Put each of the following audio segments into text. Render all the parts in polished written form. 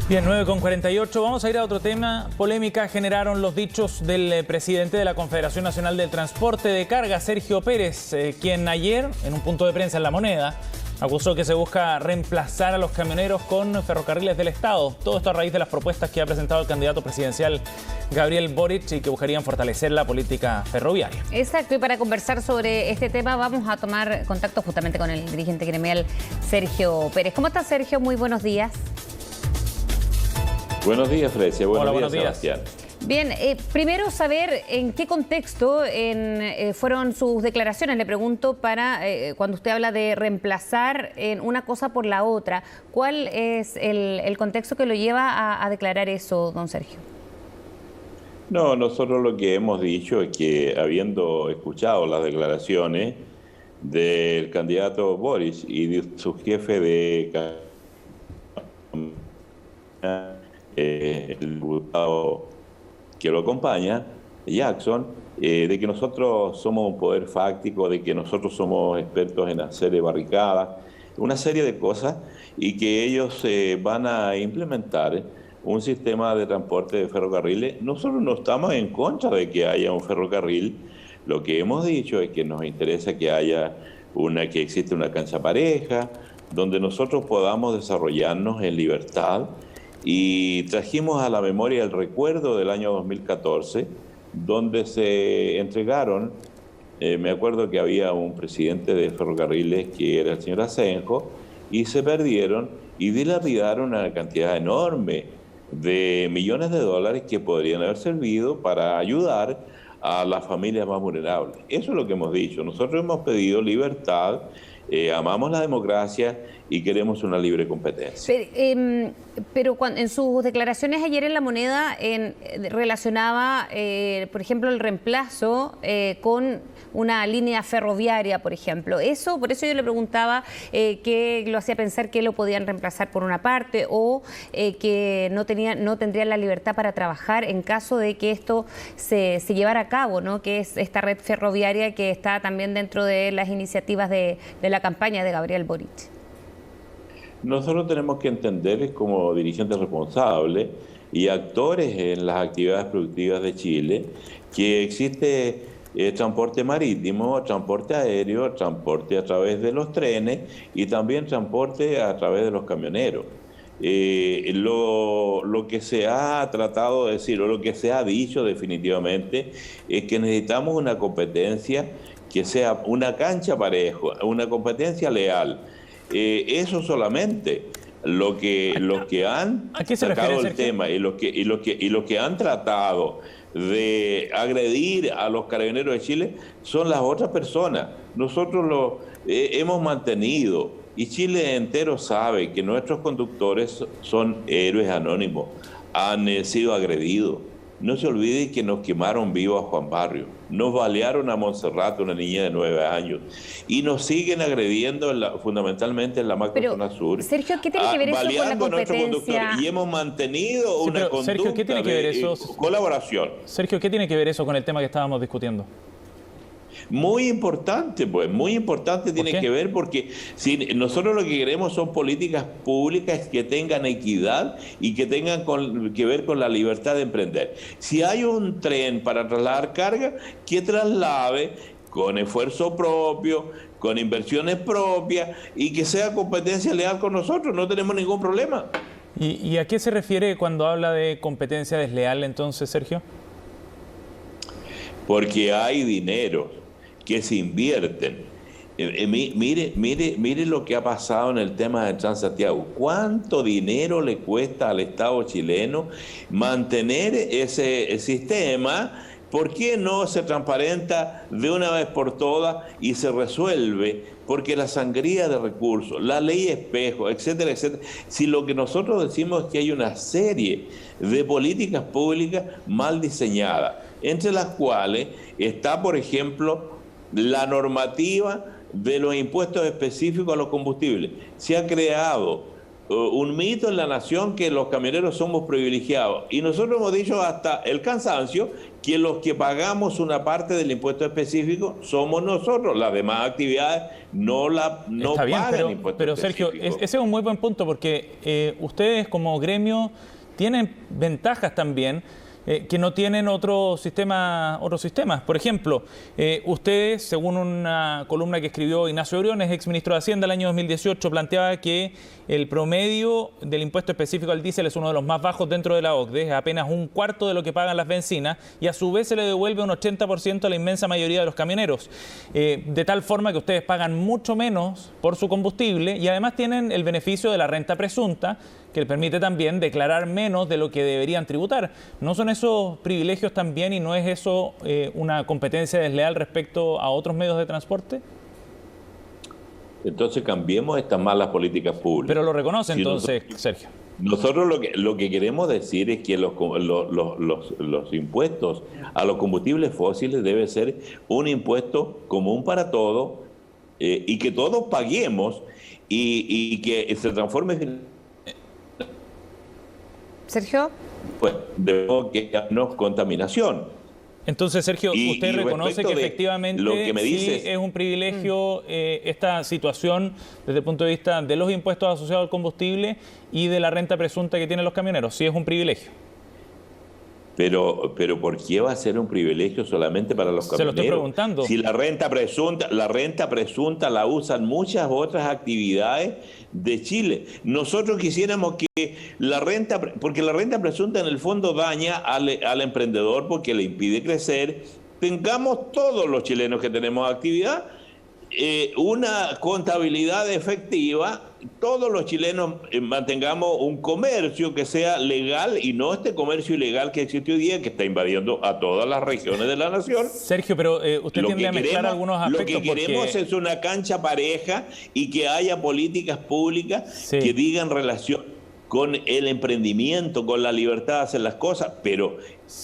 Bien, 9:48. Vamos a ir a otro tema. Polémica generaron los dichos del presidente de la Confederación Nacional del Transporte de Carga, Sergio Pérez, quien ayer, en un punto de prensa en La Moneda, acusó que se busca reemplazar a los camioneros con ferrocarriles del Estado. Todo esto a raíz de las propuestas que ha presentado el candidato presidencial Gabriel Boric y que buscarían fortalecer la política ferroviaria. Exacto, y para conversar sobre este tema vamos a tomar contacto justamente con el dirigente gremial Sergio Pérez. ¿Cómo está, Sergio? Muy buenos días. Buenos días, Frecia. Buenos días, Sebastián. Bien, primero saber en qué contexto fueron sus declaraciones, le pregunto, para cuando usted habla de reemplazar en una cosa por la otra. ¿Cuál es el contexto que lo lleva a declarar eso, don Sergio? No, nosotros lo que hemos dicho es que, habiendo escuchado las declaraciones del candidato Boric y de su jefe de el diputado que lo acompaña, Jackson, de que nosotros somos un poder fáctico, de que nosotros somos expertos en hacer barricadas, una serie de cosas, y que ellos van a implementar un sistema de transporte de ferrocarriles. Nosotros no estamos en contra de que haya un ferrocarril. Lo que hemos dicho es que nos interesa que haya que existe una cancha pareja, donde nosotros podamos desarrollarnos en libertad. Y trajimos a la memoria el recuerdo del año 2014, donde se entregaron, me acuerdo que había un presidente de ferrocarriles que era el señor Asenjo, y se perdieron y dilapidaron una cantidad enorme de millones de dólares que podrían haber servido para ayudar a las familias más vulnerables. Eso es lo que hemos dicho. Nosotros hemos pedido libertad, amamos la democracia y queremos una libre competencia. Pero en sus declaraciones ayer en La Moneda relacionaba, por ejemplo, el reemplazo con una línea ferroviaria, por ejemplo. Por eso yo le preguntaba qué lo hacía pensar que lo podían reemplazar por una parte o que no tendrían la libertad para trabajar en caso de que esto se llevara a cabo, ¿no? Que es esta red ferroviaria que está también dentro de las iniciativas de la campaña de Gabriel Boric. Nosotros tenemos que entender como dirigentes responsables y actores en las actividades productivas de Chile que existe transporte marítimo, transporte aéreo, transporte a través de los trenes y también transporte a través de los camioneros. Lo que se ha tratado de decir o lo que se ha dicho definitivamente es que necesitamos una competencia que sea una cancha pareja, una competencia leal. Eso solamente. Los que han sacado el tema y los que han tratado de agredir a los carabineros de Chile son las otras personas. Nosotros lo hemos mantenido y Chile entero sabe que nuestros conductores son héroes anónimos, han sido agredidos. No se olvide que nos quemaron vivos a Juan Barrio, nos balearon a Montserrat, una niña de 9 años, y nos siguen agrediendo fundamentalmente en la macrozona sur. Sergio, ¿qué tiene que ver eso con la competencia? Y hemos mantenido una conducta Sergio, ¿qué tiene que ver eso? Colaboración. Sergio, ¿qué tiene que ver eso con el tema que estábamos discutiendo? Muy importante, pues, muy importante tiene que ver porque si nosotros lo que queremos son políticas públicas que tengan equidad y que tengan que ver con la libertad de emprender. Si hay un tren para trasladar carga, que traslade con esfuerzo propio, con inversiones propias y que sea competencia leal con nosotros, no tenemos ningún problema. ¿Y a qué se refiere cuando habla de competencia desleal entonces, Sergio? Porque hay dinero que se invierten. Mire lo que ha pasado en el tema de Transantiago. ¿Cuánto dinero le cuesta al Estado chileno mantener ese sistema? ¿Por qué no se transparenta de una vez por todas y se resuelve? Porque la sangría de recursos, la ley espejo, etcétera, etcétera. Si lo que nosotros decimos es que hay una serie de políticas públicas mal diseñadas, entre las cuales está, por ejemplo, la normativa de los impuestos específicos a los combustibles. Se ha creado un mito en la nación que los camioneros somos privilegiados y nosotros hemos dicho hasta el cansancio que los que pagamos una parte del impuesto específico somos nosotros. Las demás actividades no Está bien, pagan impuesto pero Sergio, específico. ese es un muy buen punto, porque ustedes como gremio tienen ventajas también que no tienen otros sistemas. Por ejemplo, ustedes, según una columna que escribió Ignacio Briones, exministro de Hacienda el año 2018, planteaba que el promedio del impuesto específico al diésel es uno de los más bajos dentro de la OCDE, es apenas un cuarto de lo que pagan las bencinas, y a su vez se le devuelve un 80% a la inmensa mayoría de los camioneros, de tal forma que ustedes pagan mucho menos por su combustible y además tienen el beneficio de la renta presunta, que les permite también declarar menos de lo que deberían tributar. ¿No son esos privilegios también y no es eso una competencia desleal respecto a otros medios de transporte? Entonces cambiemos estas malas políticas públicas. Pero lo reconoce entonces, Sergio. Nosotros lo que queremos decir es que los impuestos a los combustibles fósiles debe ser un impuesto común para todos y que todos paguemos y que se transforme en... Sergio. Pues debemos que no contaminación. Entonces, Sergio, ¿usted reconoce que efectivamente lo que me dices, sí es un privilegio esta situación desde el punto de vista de los impuestos asociados al combustible y de la renta presunta que tienen los camioneros? Sí es un privilegio. Pero ¿por qué va a ser un privilegio solamente para los camioneros? Se lo estoy preguntando. Si la renta presunta la usan muchas otras actividades de Chile. Nosotros quisiéramos que porque la renta presunta en el fondo daña al emprendedor porque le impide crecer. Tengamos todos los chilenos que tenemos actividad una contabilidad efectiva, todos los chilenos mantengamos un comercio que sea legal y no este comercio ilegal que existe hoy día, que está invadiendo a todas las regiones de la nación. Sergio, pero usted tiende a mezclar algunos aspectos. Lo que queremos es una cancha pareja y que haya políticas públicas que digan relación con el emprendimiento, con la libertad de hacer las cosas, pero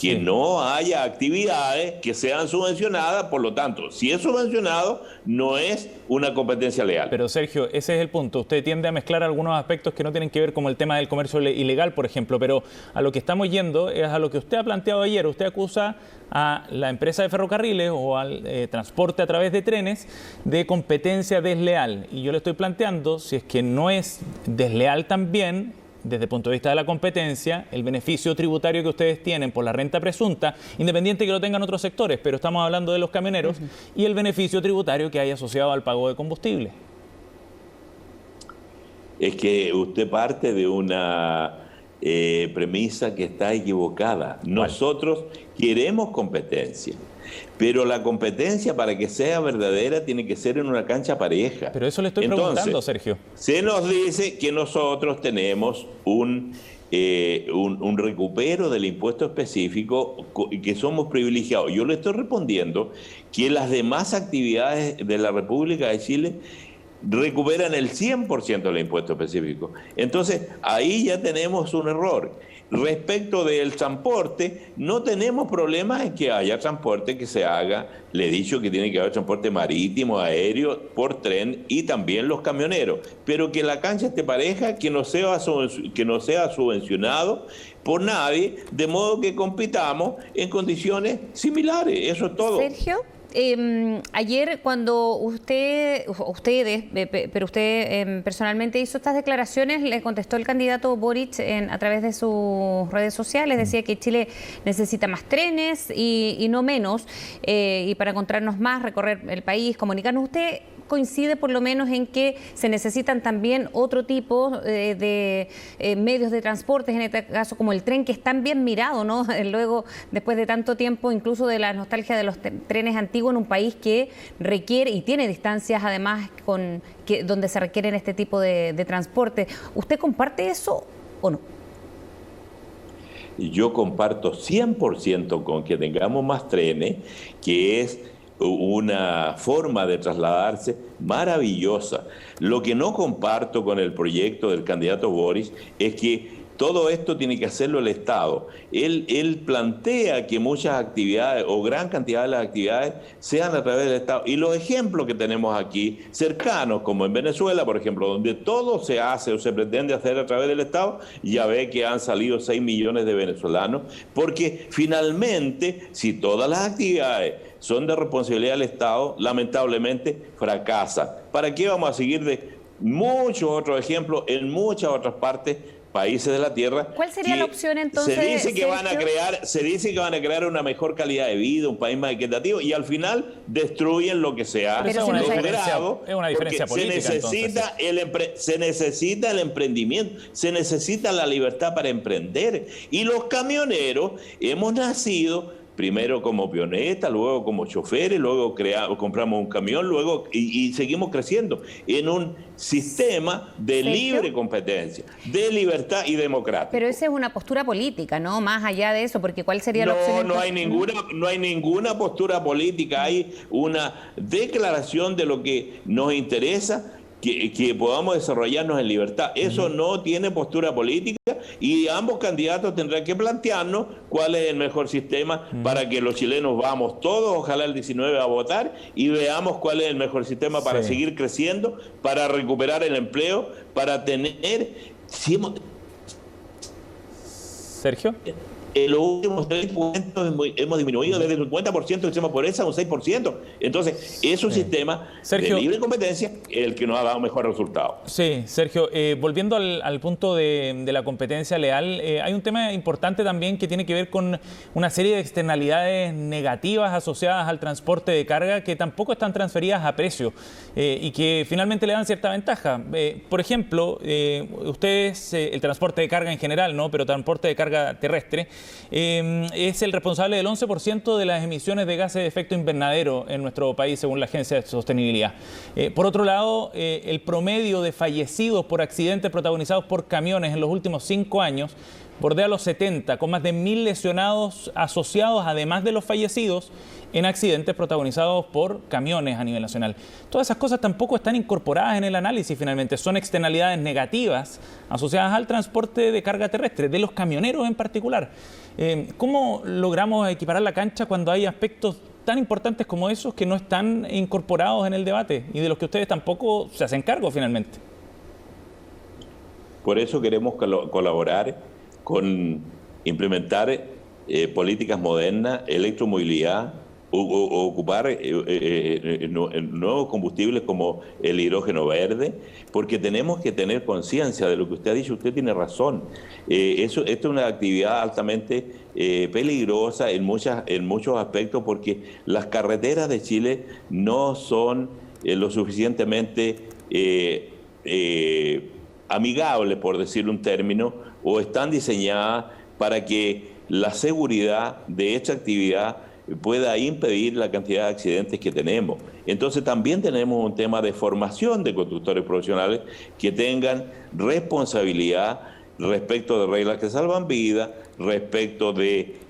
que no haya actividades que sean subvencionadas. Por lo tanto, si es subvencionado, no es una competencia leal. Pero Sergio, ese es el punto. Usted tiende a mezclar algunos aspectos que no tienen que ver como el tema del comercio ilegal, por ejemplo, pero a lo que estamos yendo es a lo que usted ha planteado ayer. Usted acusa a la empresa de ferrocarriles o al transporte a través de trenes de competencia desleal. Y yo le estoy planteando, si es que no es desleal también, desde el punto de vista de la competencia, el beneficio tributario que ustedes tienen por la renta presunta, independiente que lo tengan otros sectores, pero estamos hablando de los camioneros, y el beneficio tributario que hay asociado al pago de combustible. Es que usted parte de una premisa que está equivocada. Nosotros queremos competencia, pero la competencia, para que sea verdadera, tiene que ser en una cancha pareja. Pero eso le estoy preguntando, Sergio. Se nos dice que nosotros tenemos un recupero del impuesto específico y que somos privilegiados. Yo le estoy respondiendo que las demás actividades de la República de Chile recuperan el 100% del impuesto específico. Entonces, ahí ya tenemos un error. Respecto del transporte, no tenemos problemas en que haya transporte que se haga. Le he dicho que tiene que haber transporte marítimo, aéreo, por tren y también los camioneros. Pero que la cancha esté pareja, que no sea subvencionado por nadie, de modo que compitamos en condiciones similares. Eso es todo. Sergio. Ayer cuando ustedes, pero usted personalmente hizo estas declaraciones, le contestó el candidato Boric a través de sus redes sociales, decía que Chile necesita más trenes y no menos, y para encontrarnos más, recorrer el país, comunicarnos. ¿Usted coincide por lo menos en que se necesitan también otro tipo de medios de transporte, en este caso como el tren, que es tan bien mirado, ¿no? Luego, después de tanto tiempo, incluso de la nostalgia de los trenes antiguos, en un país que requiere y tiene distancias además donde se requieren este tipo de transporte. ¿Usted comparte eso o no? Yo comparto 100% con que tengamos más trenes, que es una forma de trasladarse maravillosa. Lo que no comparto con el proyecto del candidato Boris es que todo esto tiene que hacerlo el Estado. Él plantea que muchas actividades o gran cantidad de las actividades sean a través del Estado. Y los ejemplos que tenemos aquí, cercanos, como en Venezuela, por ejemplo, donde todo se hace o se pretende hacer a través del Estado, ya ve que han salido 6 millones de venezolanos, porque finalmente, si todas las actividades son de responsabilidad del Estado, lamentablemente fracasan. ¿Para qué vamos a seguir de muchos otros ejemplos en muchas otras partes, países de la Tierra? ¿Cuál sería la opción entonces? Se dice que van a crear una mejor calidad de vida, un país más equitativo, y al final destruyen lo que se ha logrado. Es una diferencia política. Se necesita el emprendimiento, se necesita la libertad para emprender. Y los camioneros hemos nacido primero como pionetas, luego como choferes, luego compramos un camión, luego y seguimos creciendo en un sistema de libre competencia, de libertad y democrática. Pero esa es una postura política, ¿no? Más allá de eso, porque ¿cuál sería la opción? No hay ninguna postura política, hay una declaración de lo que nos interesa, que podamos desarrollarnos en libertad. Eso no tiene postura política y ambos candidatos tendrán que plantearnos cuál es el mejor sistema para que los chilenos vamos todos, ojalá el 19 a votar, y veamos cuál es el mejor sistema para seguir creciendo, para recuperar el empleo, para tener... Sergio. En los últimos 3 momentos hemos disminuido desde el 50% del sistema pobreza a un 6%. Entonces, es un sistema de libre competencia el que nos ha dado mejores resultados. Sí, Sergio, volviendo al punto de la competencia leal, hay un tema importante también que tiene que ver con una serie de externalidades negativas asociadas al transporte de carga que tampoco están transferidas a precio y que finalmente le dan cierta ventaja. Por ejemplo, ustedes, el transporte de carga en general, ¿no? Pero transporte de carga terrestre, es el responsable del 11% de las emisiones de gases de efecto invernadero en nuestro país, según la Agencia de Sostenibilidad. Por otro lado, el promedio de fallecidos por accidentes protagonizados por camiones en los últimos 5 años bordea los 70, con más de 1.000 lesionados asociados, además de los fallecidos, en accidentes protagonizados por camiones a nivel nacional. Todas esas cosas tampoco están incorporadas en el análisis finalmente, son externalidades negativas asociadas al transporte de carga terrestre, de los camioneros en particular. ¿Cómo logramos equiparar la cancha cuando hay aspectos tan importantes como esos que no están incorporados en el debate y de los que ustedes tampoco se hacen cargo finalmente? Por eso queremos colaborar con implementar políticas modernas, electromovilidad, ocupar nuevos combustibles como el hidrógeno verde, porque tenemos que tener conciencia de lo que usted ha dicho. Usted tiene razón. Esto es una actividad altamente peligrosa en muchos aspectos, porque las carreteras de Chile no son lo suficientemente amigables, por decir un término, o están diseñadas para que la seguridad de esta actividad pueda impedir la cantidad de accidentes que tenemos. Entonces también tenemos un tema de formación de conductores profesionales que tengan responsabilidad respecto de reglas que salvan vidas, respecto de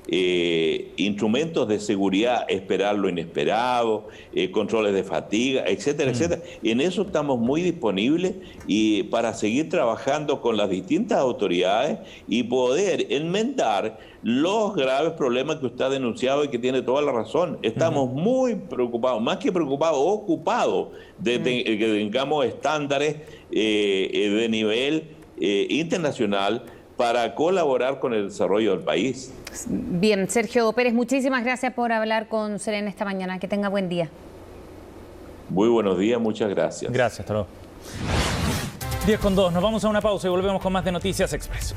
instrumentos de seguridad, esperar lo inesperado, controles de fatiga, etcétera, etcétera. Y en eso estamos muy disponibles y para seguir trabajando con las distintas autoridades y poder enmendar los graves problemas que usted ha denunciado y que tiene toda la razón. Estamos muy preocupados, más que preocupados, ocupados de que tengamos estándares de nivel internacional para colaborar con el desarrollo del país. Bien, Sergio Pérez, muchísimas gracias por hablar con Serena esta mañana. Que tenga buen día. Muy buenos días, muchas gracias. Gracias, hasta luego. 10:02, nos vamos a una pausa y volvemos con más de Noticias Expresso.